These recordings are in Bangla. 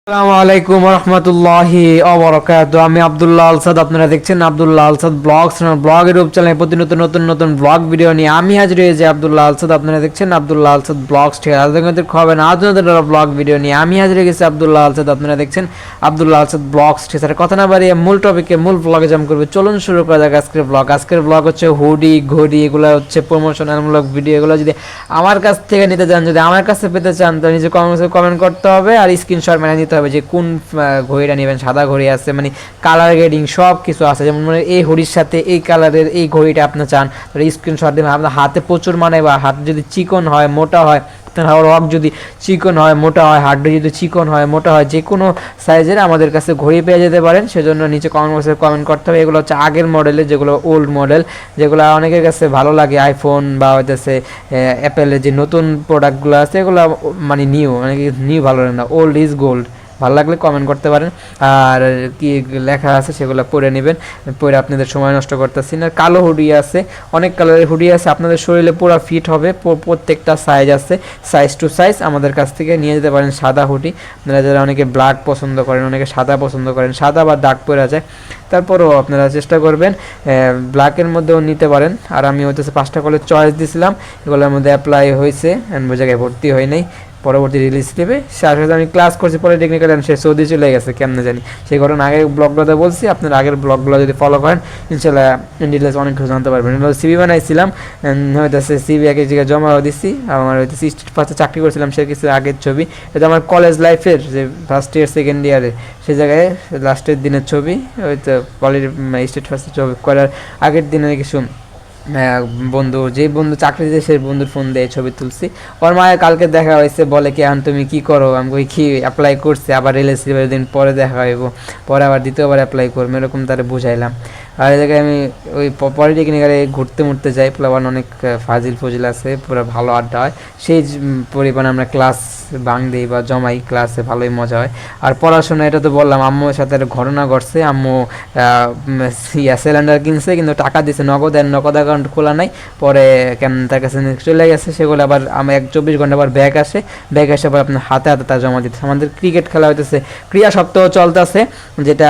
আসসালামু আলাইকুম রহমতুল্লাহি ওবারাকাতুহু। আমি আব্দুল্লাহ আলসাদ, আপনারা দেখছেন আব্দুল্লাহ আলসাদ ব্লগস। ব্লগের রূপ চ্যানেলে প্রতিনিয়ত নতুন নতুন ব্লগ ভিডিও নিয়ে আমি হাজির হয়েছি আব্দুল্লাহ আলসাদ। আপনারা দেখছেন আব্দুল্লাহ আলসাদ ব্লগস। ঠিক আছে, আজকে হবে না নতুন ব্লগ ভিডিও নিয়ে আমি হাজির হয়ে গেছি আব্দুল্লাহ আলসাদ। আপনারা দেখছেন আব্দুল্লাহ আলসাদ ব্লগস। ঠিক আছে, কথা না বাড়িয়ে মূল টপিকে মূল ব্লগে জাম করবে। চলুন শুরু করা যাক আজকের ব্লগ। আজকের ব্লগ হচ্ছে হুডি ঘড়ি, এগুলো হচ্ছে প্রমোশনালমূলক ভিডিও। এগুলো যদি আমার কাছ থেকে নিতে চান, যদি আমার কাছে পেতে চান, তো নিজে কমেন্ট করতে হবে আর স্ক্রিনশট মানে নিতে হবে যে কোন ঘড়িটা নেবেন। সাদা ঘড়ি আছে, মানে কালার গ্রেডিং সব কিছু আছে। যেমন মানে এই ঘড়ির সাথে এই কালারের এই ঘড়িটা আপনি চান, তাহলে স্ক্রিনশট দেবেন। আপনার হাতে প্রচুর মানে, বা হাত যদি চিকন হয় মোটা হয়, রক যদি চিকন হয় মোটা হয়, হাড্ডি যদি চিকন হয় মোটা হয়, যে কোনো সাইজের আমাদের কাছে ঘড়ি পেয়ে যেতে পারেন। সেজন্য নিচে কমেন্ট করতে হবে। এগুলো হচ্ছে আগের মডেলের, যেগুলো ওল্ড মডেল, যেগুলো অনেকের কাছে ভালো লাগে। আইফোন বা হচ্ছে অ্যাপেলের যে নতুন প্রোডাক্টগুলো আছে, এগুলো মানে অনেকে নিউ ভালো লাগে না, ওল্ড ইজ গোল্ড। ভালো লাগলে কমেন্ট করতে পারেন। আর কি লেখা আছে সেগুলো পড়ে নেবেন, পড়ে আপনাদের সময় নষ্ট করতেছি না। কালো হুডি আছে, অনেক কালারের হুডি আছে, আপনাদের শরীরে পুরো ফিট হবে। প্রত্যেকটা সাইজ আছে, সাইজ টু সাইজ আমাদের কাছ থেকে নিয়ে যেতে পারেন। সাদা হুডি, আপনারা যারা অনেকে ব্ল্যাক পছন্দ করেন, অনেকে সাদা পছন্দ করেন, সাদা বা দাগ পড়ে যায়, তারপরেও আপনারা চেষ্টা করবেন ব্ল্যাকের মধ্যেও নিতে পারেন। আর আমি হচ্ছে 5টা কলেজ চয়েস দিয়েছিলাম, এগুলোর মধ্যে অ্যাপ্লাই হয়েছে, জায়গায় ভর্তি হয় নাই। পরবর্তী রিলিজ নেবে। সাথে সাথে আমি ক্লাস করছি পলিটেকনিক্যাল, সে সৌদি চলে গেছে কেমনে জানি, সেই ঘটনা আগের ব্লগগুলোতে বলছি। আপনার আগের ব্লগগুলো যদি ফলো করেন, ইনশাল্লাহ ডিটেলস অনেক কিছু জানতে পারবেন। সিবি বানাইছিলাম, হয়তো সিবি এক জায়গায় জমাও দিচ্ছি। আমার হয়তো স্টেট ফার্স্টে চাকরি করছিলাম, সে কিছু আগের ছবি। এটা আমার কলেজ লাইফের, যে ফার্স্ট ইয়ার সেকেন্ড ইয়ারে, সে জায়গায় লাস্টের দিনের ছবি। হয়তো স্টেট ফার্স্টে ছবি করার আগের দিনে কিছু বন্ধু, যে বন্ধু চাকরি দিয়েছে সেই বন্ধুর ফোন দিয়ে ছবি তুলছি। ওর মায়ের কালকে দেখা হয়েছে, বলে কি এখন তুমি কি করো? আমি কই কি অ্যাপ্লাই করছি, আবার রিলেশিপের দিন পরে দেখা হইব, পরে আবার দ্বিতীয়বার অ্যাপ্লাই করবো, এরকম তারা বুঝাইলাম। আর এই জায়গায় আমি ওই পলিটেকনিক্যালে ঘুরতে যাই, প্লাবান অনেক ফজিল আছে, পুরো ভালো আড্ডা হয়। সেই পরিমাণে আমরা ক্লাস বাং দিই বা জমাই, ক্লাসে ভালোই মজা হয়। আর পড়াশোনা, এটা তো বললাম, আম্মুর সাথে একটা ঘটনা ঘটছে। আম্মু সিলিন্ডার কিনছে, কিন্তু টাকা দিছে নগদ, নগদ অ্যাকাউন্ট খোলা নাই। পরে কেন তার কাছে চলে গেছে, সেগুলো আবার আমার 24 ঘন্টা আবার ব্যাগ আসে আবার আপনার হাতে হাতে তা জমা দিতে। আমাদের ক্রিকেট খেলা হইতেছে, ক্রীড়া সপ্তাহ চলতেছে, যেটা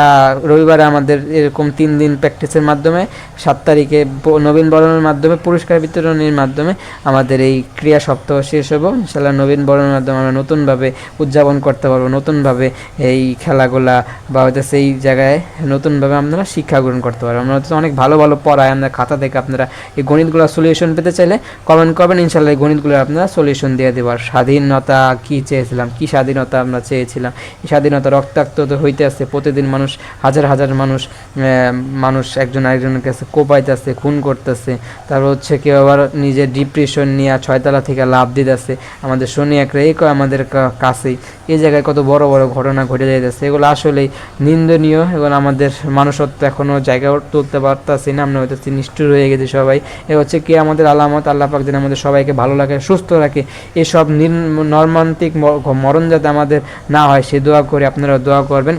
রবিবারে আমাদের এরকম 3 দিন প্র্যাকটিসের মাধ্যমে, 7 তারিখে নবীন বরণের মাধ্যমে, পুরস্কার বিতরণের মাধ্যমে আমাদের এই ক্রীড়া সপ্তাহ শেষ হবো। ইনশাল্লাহ নবীন বরণের মাধ্যমে আমরা নতুনভাবে উদযাপন করতে পারবো, নতুনভাবে এই খেলাগুলা বা হয়তো সেই জায়গায় নতুনভাবে আপনারা শিক্ষা গ্রহণ করতে পারবো। আমরা হচ্ছে অনেক ভালো ভালো পড়ায়, আমরা খাতা থেকে আপনারা এই গণিতগুলো সলিউশন পেতে চাইলে কমেন্ট করবেন, ইনশাল্লাহ এই গণিতগুলো আপনারা সলিউশন দিয়ে দেবো। আর স্বাধীনতা কী চেয়েছিলাম, কী স্বাধীনতা আমরা চেয়েছিলাম, এই স্বাধীনতা রক্তাক্ত তো হইতে আসছে। প্রতিদিন মানুষ, হাজার হাজার মানুষ একজন আরেকজনের কাছে কোপাইতেছে, খুন করতেছে। তারপর হচ্ছে কেউ আবার নিজের ডিপ্রেশন নিয়ে 6 তলা থেকে লাভ দিতেছে। আমাদের শনি একটা এই আমাদের কাছেই এই জায়গায় কত বড় বড় ঘটনা ঘটে যাইতেছে, এগুলো আসলেই নিন্দনীয়। এগুলো আমাদের মানুষত্ব এখনও জায়গা তুলতে পারতেছি না, আমরা হয়তো নিষ্ঠুর হয়ে গেছি সবাই। এ হচ্ছে কি আমাদের আলামত। আল্লাহ পাক যেন আমাদের সবাইকে ভালো লাগে, সুস্থ রাখে, এসব নর্মান্তিক মরণ যাতে আমাদের না হয়, সে দোয়া করে আপনারা দোয়া করবেন।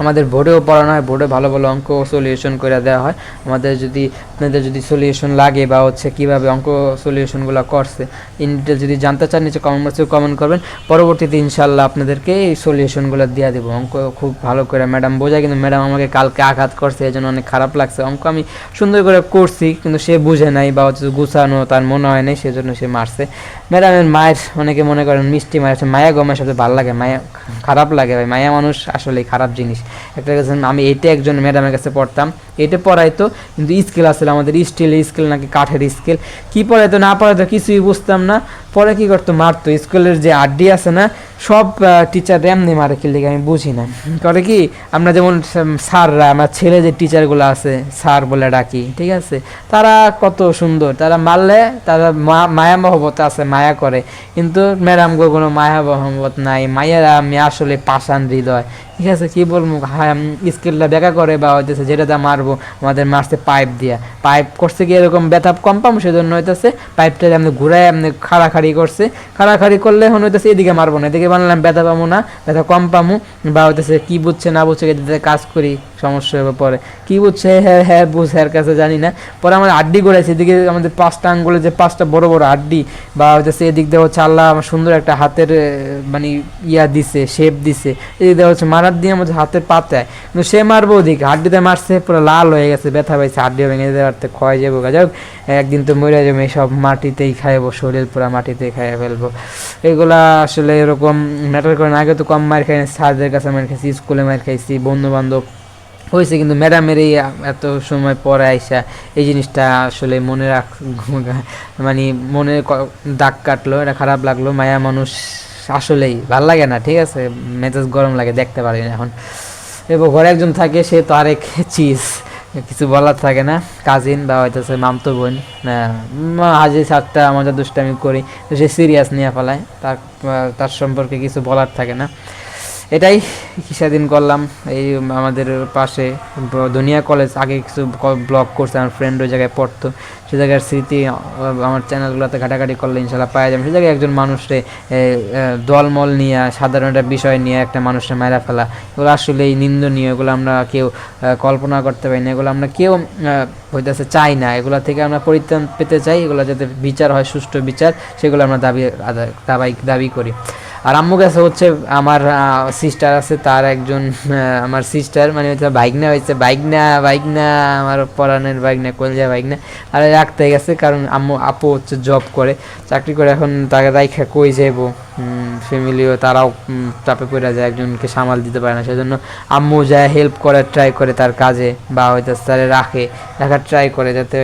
আমাদের বোর্ডেও পড়ানো হয়, বোর্ডে ভালো ভালো অঙ্ক সলিউশন করে দেওয়া হয়। আপনাদের যদি সলিউশন লাগে বা হচ্ছে কীভাবে অঙ্ক সলিউশনগুলো করছে ইন ডিটেল যদি জানতে চান, নিচে কমেন্ট বক্সে কমেন্ট করবেন। পরবর্তীতে ইনশাল্লাহ আপনাদেরকে এই সলিউশনগুলো দিয়ে দেবো। অঙ্ক খুব ভালো করে ম্যাডাম বোঝায়, কিন্তু ম্যাডাম আমাকে কালকে আঘাত করছে, এই জন্য অনেক খারাপ লাগছে। অঙ্ক আমি সুন্দর করে করছি, কিন্তু সে বুঝে নাই বা হচ্ছে গুছানো তার মনে হয় নাই, সেজন্য সে মারছে। ম্যাডামের মায়ের, অনেকে মনে করেন মিষ্টি মায়ের, মায়া গো মায়ের সাথে ভালো লাগে, মায়া খারাপ লাগে ভাই। মায়া মানুষ আসলেই খারাপ জিনিস। একটা কাছে আমি একজন ম্যাডামের কাছে পড়তাম, পড়াইতো, কিন্তু স্কেল আসলে আমাদের স্টিলের স্কেল নাকি কাঠের স্কেল, কি পড়াইতো না পড়াইতো কিছুই বুঝতাম না। পরে কি করতো, মারতো। স্কুলের যে আড্ডি আছে না, সব টিচার এমনি মারে, খেললে আমি বুঝি না। করে কি, আমরা যেমন স্যাররা, আমার ছেলে যে টিচারগুলো আছে স্যার বলে ডাকি, ঠিক আছে, তারা কত সুন্দর, তারা মারলে তারা মায়া মহব্বত আছে, মায়া করে। কিন্তু ম্যাডামগো কোনো মায়া মহব্বত নাই, মায়েরা আমি আসলে পাষাণ হৃদয়, ঠিক আছে। কী বলবো, স্কেলটা বেকা করে বা হইতেছে যেটা মারবো, আমাদের মারছে পাইপ দিয়া। পাইপ করছে কি এরকম ব্যথা কম পাম, সেজন্য হইতেছে পাইপটা এমনি ঘুরায় এমনি খাড়াখাড়ি করছে। খাড়াখাড়ি করলে এখন হইতেছে এদিকে মারবো না, এদিকে বানালাম ব্যথা পাবো না, ব্যথা কম পামু, বা হইতেছে কি বুঝছে না বুঝছে এটাতে কাজ করি সমস্যা হবে পরে, কি বুঝছে হ্যাঁ হ্যাঁ বুঝ হ্যার কাছে জানি না। পরে আমাদের হাড্ডি গড়াইছে, এদিকে আমাদের 5টা আঙ্গুলে যে 5টা বড় বড় হাড্ডি, বা হচ্ছে এদিক দিয়ে হচ্ছে আল্লাহ আমার সুন্দর একটা হাতের মানে ইয়া দিছে, শেপ দিছে, এদিক দিয়ে হচ্ছে মারার দিয়ে আমাদের হাতের পাতায়, কিন্তু সে মারবো ওদিকে হাড্ডিতে মারছে পুরো লাল হয়ে গেছে, ব্যথা পাইছে, হাড্ডিও ভেঙে যেতে ক্ষয় যাবো। যাই হোক একদিন তো মরে যাবে, সব মাটিতেই খাইবো, শরীর পুরো মাটিতেই খাইয়ে ফেলবো। এগুলা আসলে এরকম ম্যাটার করে না। আগে তো কম মার খাই, স্যারদের কাছে মার খাইছি, স্কুলে মার খাইছি, বন্ধু বান্ধব হয়েছে, কিন্তু ম্যাডামের এই এত সময় পরে আইসা এই জিনিসটা আসলে মনে মানে মনে দাগ কাটলো, এটা খারাপ লাগলো। মায়া মানুষ আসলেই ভাল লাগে না, ঠিক আছে, মেজাজ গরম লাগে, দেখতে পারি না এখন। এবার ঘরে একজন থাকে, সে তো আরেক চিজ, কিছু বলার থাকে না, কাজিন বা হয়তো মামতো বোন, হাজি সাতটা মজা দুষ্টামি করি, তো সে সিরিয়াস নিয়ে ফেলায়, তার সম্পর্কে কিছু বলার থাকে না। এটাই সেদিন করলাম। এই আমাদের পাশে দুনিয়া কলেজ, আগে কিছু ব্লগ করছে, আমার ফ্রেন্ড ওই জায়গায় পড়তো, সে জায়গার স্মৃতি আমার চ্যানেলগুলোতে ঘাটাঘাটি করলে ইনশাল্লাহ পাওয়া যাবে। সে জায়গায় একজন মানুষরে দলমল নিয়ে, সাধারণ একটা বিষয় নিয়ে একটা মানুষের মারা ফেলা, এগুলো আসলেই নিন্দনীয়, এগুলো আমরা কেউ কল্পনা করতে পারি না, এগুলো আমরা কেউ হইতেছে চাই না, এগুলো থেকে আমরা পরিত্রাণ পেতে চাই, এগুলো যাতে বিচার হয়, সুষ্ঠু বিচার, সেগুলো আমরা দাবি করি। আর আম্মু কাছে হচ্ছে আমার সিস্টার আছে, তার একজন আমার সিস্টার মানে হচ্ছে বাইকনা হয়েছে, বাইকনা আমার পরাণের বাইকনা, কলজা বাইকনা, আর রাখতে গেছে, কারণ আপু হচ্ছে জব করে, চাকরি করে, এখন তাকে রাইখা কই যাইব, ফ্যামিলিও তারাও চাপে পড়ে যায়, একজনকে সামাল দিতে পারে না, সেজন্য আম্মু যায় হেল্প করে, ট্রাই করে তার কাজে, বা হয়তো তারে রাখার ট্রাই করে যাতে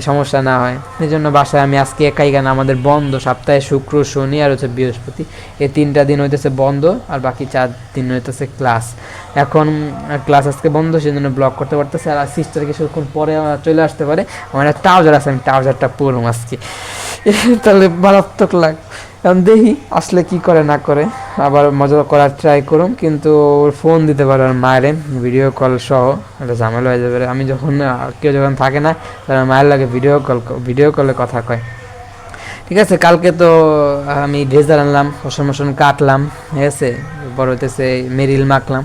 সমস্যা না হয়। এই জন্য বাসায় আমি আজকে একাই, কেন আমাদের বন্ধ সপ্তাহে শুক্র শনি আর হচ্ছে বৃহস্পতি, এই 3টা দিন হইতেছে বন্ধ, আর বাকি 4 দিন হইতেছে ক্লাস। এখন ক্লাস আজকে বন্ধ, সেই জন্য ব্লগ করতে পারতেছে, আর সিস্টার কিছুক্ষণ পরে চলে আসতে পারে, আমার একটা ট্রাউজার আছে, আমি ট্রাউজারটা পরুম আজকে, তাহলে মারাত্মক লাগ। এখন দেখি আসলে কি করে না করে, আবার মজা করার ট্রাই করুম, কিন্তু ওর ফোন দিতে পারো আর মায়েরে ভিডিও কল সহ, একটা ঝামেলা হয়ে যাবে। আমি যখন কেউ যখন থাকে না, তার মায়ের লাগে ভিডিও কলে কথা কয়। ঠিক আছে, কালকে তো আমি ড্রেজার আনলাম, ওষুন কাটলাম, ঠিক আছে, বড় হইতেছে মেরিল মাখলাম,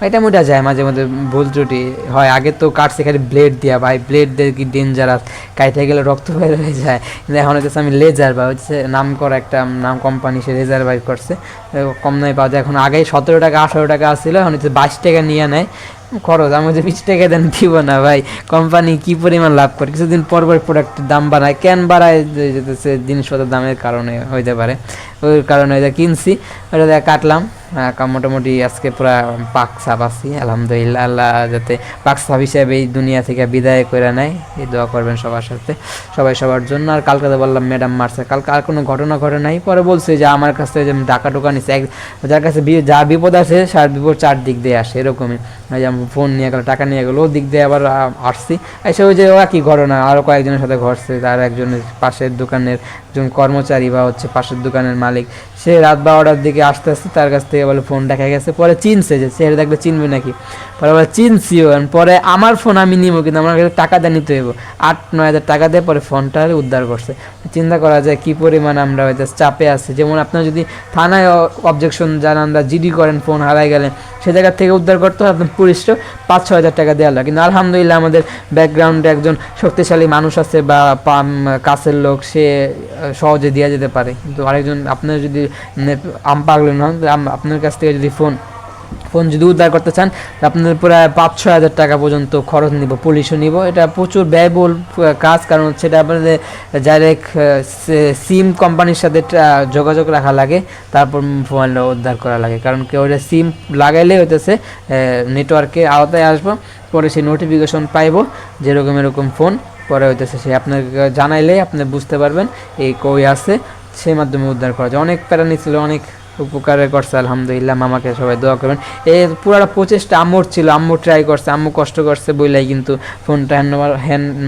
এটা মোটা যায়, মাঝে মধ্যে ভুল ত্রুটি হয়। আগে তো কাটছে খালি ব্লেড দিয়া, ভাই ব্লেড দিয়ে কি ডেঞ্জারাস, কাইতে গেলে রক্ত বের হয়ে যায়, কিন্তু এখন হচ্ছে আমি লেজার, বা হচ্ছে নাম করা একটা কোম্পানি, সে লেজার বাইর করছে, কম নয় পাওয়া যায় এখন। আগেই 17 টাকা 18 টাকা আসছিল, এখন হচ্ছে 22 টাকা নিয়ে নেয় খরচ, আমি যে 20 টাকা দেন দিব না ভাই, কোম্পানি কি পরিমাণ লাভ করে, কিছুদিন পর প্রোডাক্টের দাম বাড়ায়, কেন বাড়ায় যেতেছে জিনিসপত্রের দামের কারণে হইতে পারে, ওই কারণে ওইটা কিনছি, ওইটা দিয়ে কাটলাম। মোটামুটি আজকে পুরা পাক সাপ আছি আলহামদুলিল্লাহ, আল্লাহ যাতে পাক সাপ হিসাবে এই দুনিয়া থেকে বিদায় করে নেয়, এই দোয়া করবেন সবার সাথে, সবাই সবার জন্য। আর কালকে তো বললাম ম্যাডাম মারছে, কালকে আর কোনো ঘটনা ঘটে নাই, পরে বলছে যে আমার কাছে যে টাকা টোকা নিচ্ছে, যার কাছে যা বিপদ আছে সার বিপদ 4 দিক দিয়ে আসে, এরকমই, যেমন ফোন নিয়ে গেলো, টাকা নিয়ে গেলো, দিক দিয়ে আবার আসছি, এসে ওই যে একই ঘটনা আরও কয়েকজনের সাথে ঘটছে। তার একজনের পাশের দোকানের একজন কর্মচারী বা হচ্ছে পাশের দোকানের মালিক, সে রাত 12টার দিকে আসতে আসতে তার কাছ থেকে বলে ফোন দেখা গেছে, পরে চিনছে, যে সে দেখলে চিনবে নাকি, পরে বলে চিনছিও, পরে আমার ফোন আমি নিব, কিন্তু আমার কাছে টাকা দিয়ে নিতে হইব, 8-9 হাজার টাকা দিয়ে পরে ফোনটা উদ্ধার করছে। চিন্তা করা যায় কী পরিমাণ আমরা হয়তো চাপে আছি। যেমন আপনার যদি থানায় অবজেকশন জানান বা জিডি করেন, ফোন হারাই গেলে, সে জায়গার থেকে উদ্ধার করতে হয় আপনার পুলিশও 5-6 হাজার টাকা দেওয়া লাগে, কিন্তু আলহামদুলিল্লাহ আমাদের ব্যাকগ্রাউন্ডে একজন শক্তিশালী মানুষ আছে বা কাছের লোক, সে সহজে দেওয়া যেতে পারে। কিন্তু আরেকজন আপনার যদি পাগলেন হন, আপনার কাছ থেকে যদি ফোন যদি উদ্ধার করতে চান, আপনাদের প্রায় 5-6 হাজার টাকা পর্যন্ত খরচ নিব, পুলিশও নিব, এটা প্রচুর ব্যয়বহুল কাজ। কারণ হচ্ছে এটা আপনাদের ডাইরেক্ট সিম কোম্পানির সাথে যোগাযোগ রাখা লাগে, তারপর মোবাইলটা উদ্ধার করা লাগে, কারণ কেউ ওটা সিম লাগাইলে হইতেছে নেটওয়ার্কের আওতায় আসবো, পরে সেই নোটিফিকেশন পাইব যেরকম এরকম ফোন, পরে হইতেছে সে আপনাকে জানাইলে আপনি বুঝতে পারবেন এই কই আছে, সেই মাধ্যমে উদ্ধার করা যায়। অনেক প্যারা নিচ্ছিল, অনেক উপকারে করছে আলহামদুলিল্লাহ, মামাকে সবাই দোয়া করবেন। এই পুরো প্রচেষ্টা আম্মুর ছিল, আম্মু ট্রাই করছে, আম্মু কষ্ট করছে বইলাই কিন্তু ফোনটা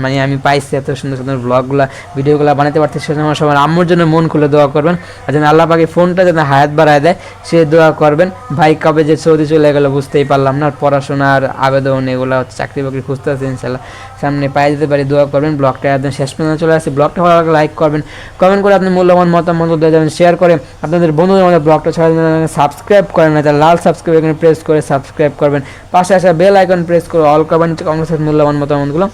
মানে আমি পাইছি, এত সুন্দর সুন্দর ব্লগগুলো ভিডিওগুলো বানাতে পারছি, সেজন্য সবার আম্মুর জন্য মন খুলে দোয়া করবেন, আর যেন আল্লাহ পাকে ফোনটা যেন হায়াত বাড়ায় দেয় সে দোয়া করবেন। ভাই কবে যে সৌদি চলে গেলো বুঝতেই পারলাম না, পড়াশোনার আবেদন এগুলো হচ্ছে, চাকরি বাকরি খুঁজতে আছে, ইনশাল্লাহ সামনে পাই যেতে পারি, দোয়া করবেন। ব্লগটা একদম শেষ পর্যন্ত চলে আসছে, ব্লগটা ভালো লাগলে লাইক করবেন, কমেন্ট করে আপনি মূল্যবান মতামত দিয়ে যাবেন, শেয়ার করে আপনাদের বন্ধুদের মধ্যে ব্লগ ব্লগটা ছড়ানোর জন্য সাবস্ক্রাইব করেন না, তাহলে লাল সাবস্ক্রাইব এখানে প্রেস করে সাবস্ক্রাইব করবেন, পাশে আসা বেল আইকন প্রেস করে অল করবেন, কংগ্রেসের মূল্যবান মতামতগুলো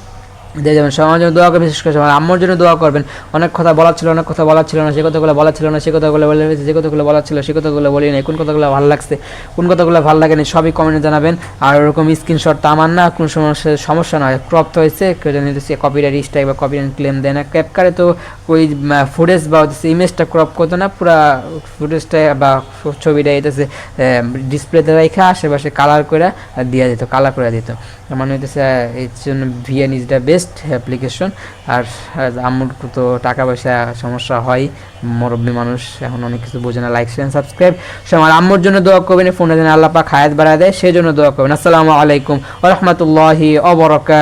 দিয়ে যাবেন। সবার জন্য দোয়া করবেন, বিশেষ করে আমার আম্মুর জন্য দোয়া করবেন। অনেক কথা বলার ছিল, অনেক কথা বলার ছিল না, সে কথাগুলো বলার ছিল না, সে কথাগুলো বলে ফেলেছি, যে কথাগুলো বলার ছিল সে কথাগুলো বলি না, কোন কথাগুলো ভালো লাগছে কোন কথাগুলো ভালো লাগেনি সবই কমেন্টে জানাবেন। আর ওরকম স্ক্রিনশট তো আমার না, কোনো সমস্যা নয়, ক্রপ তো হয়েছে, কেউ জানি কপিরাইট স্ট্রাইক বা কপিরাইট ক্লেম দেয় না। ক্যাপকারে তো ওই ফুটেজ বা ইমেজটা ক্রপ করতো না, পুরা ফুটেজটা বা ছবিটা এটাছে ডিসপ্লেতে রেখে আশেপাশে কালার করে দিয়ে দিত, কালার করে দিত। মানে হইতেছে এর জন্য VN is the best application. আর আম্মুর তো টাকা পয়সা সমস্যা হয়, মুরব্বী মানুষ, এখন অনেক কিছু বোঝে না। লাইক শেয়ার সাবস্ক্রাইব, সে আমার আম্মুর জন্য দোয়া করবেন, ফোনে যেন আল্লাহ পাক হায়াত বাড়ায় দেয় সেই জন্য দোয়া করবেন। আসসালামু আলাইকুম ওয়া রাহমাতুল্লাহি ওয়া বারাকাতুহু।